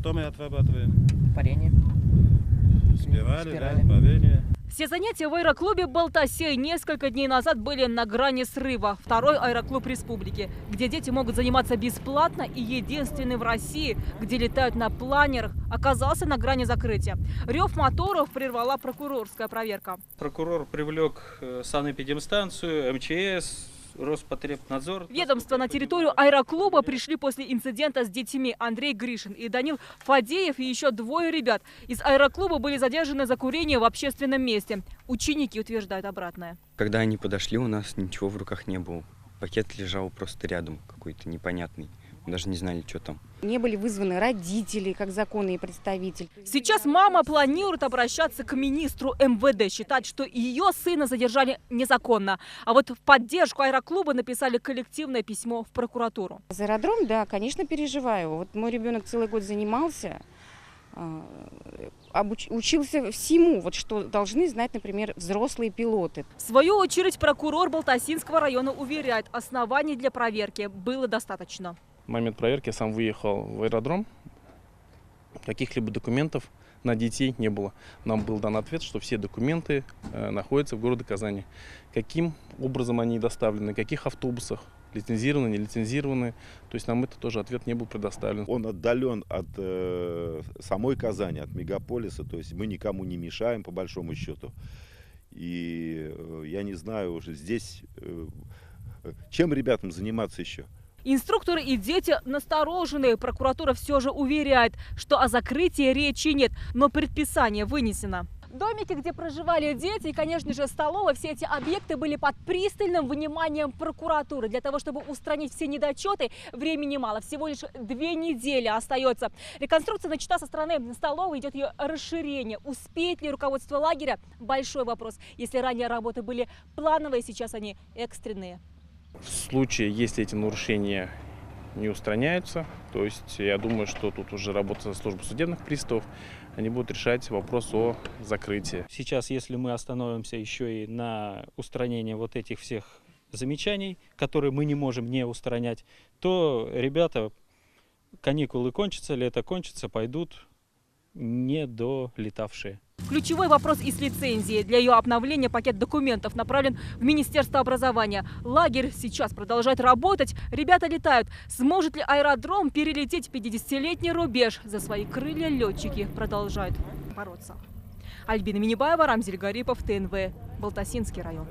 Что мы отрабатываем? Парение. Спирали, да, парение. Все занятия в аэроклубе «Балтасей» несколько дней назад были на грани срыва. Второй аэроклуб республики, где дети могут заниматься бесплатно и единственный в России, где летают на планерах, оказался на грани закрытия. Рев моторов прервала прокурорская проверка. Прокурор привлек санэпидемстанцию, МЧС, Роспотребнадзор. Ведомства на территорию аэроклуба пришли после инцидента с детьми. Андрей Гришин и Данил Фадеев и еще двое ребят из аэроклуба были задержаны за курение в общественном месте. Ученики утверждают обратное. Когда они подошли, у нас ничего в руках не было. Пакет лежал просто рядом, какой-то непонятный. Мы даже не знали, что там. Не были вызваны родители, как законные представители. Сейчас мама планирует обращаться к министру МВД, считать, что ее сына задержали незаконно. А вот в поддержку аэроклуба написали коллективное письмо в прокуратуру. За аэродром, да, конечно, переживаю. Вот мой ребенок целый год занимался, учился всему, вот что должны знать, например, взрослые пилоты. В свою очередь прокурор Балтасинского района уверяет, оснований для проверки было достаточно. В момент проверки я сам выехал в аэродром. Каких-либо документов на детей не было. Нам был дан ответ, что все документы находятся в городе Казани. Каким образом они доставлены, в каких автобусах, лицензированы, не лицензированы. То есть нам это тоже ответ не был предоставлен. Он отдален от самой Казани, от мегаполиса. То есть мы никому не мешаем, по большому счету. И я не знаю уже здесь, чем ребятам заниматься еще. Инструкторы и дети настороженные. Прокуратура все же уверяет, что о закрытии речи нет, но предписание вынесено. Домики, где проживали дети и, конечно же, столовая, все эти объекты были под пристальным вниманием прокуратуры. Для того, чтобы устранить все недочеты, времени мало. Всего лишь 2 недели остается. Реконструкция начата со стороны столовой, идет ее расширение. Успеет ли руководство лагеря? Большой вопрос. Если ранее работы были плановые, сейчас они экстренные. В случае, если эти нарушения не устраняются, то есть я думаю, что тут уже работа службы судебных приставов, они будут решать вопрос о закрытии. Сейчас, если мы остановимся еще и на устранении вот этих всех замечаний, которые мы не можем не устранять, то ребята, каникулы кончатся, лето кончится, пойдут не долетавшие. Ключевой вопрос и с лицензией. Для ее обновления пакет документов направлен в Министерство образования. Лагерь сейчас продолжает работать. Ребята летают. Сможет ли аэродром перелететь 50-летний рубеж? За свои крылья летчики продолжают бороться. Альбина Минибаева, Рамзиль Гарипов, ТНВ, Балтасинский район.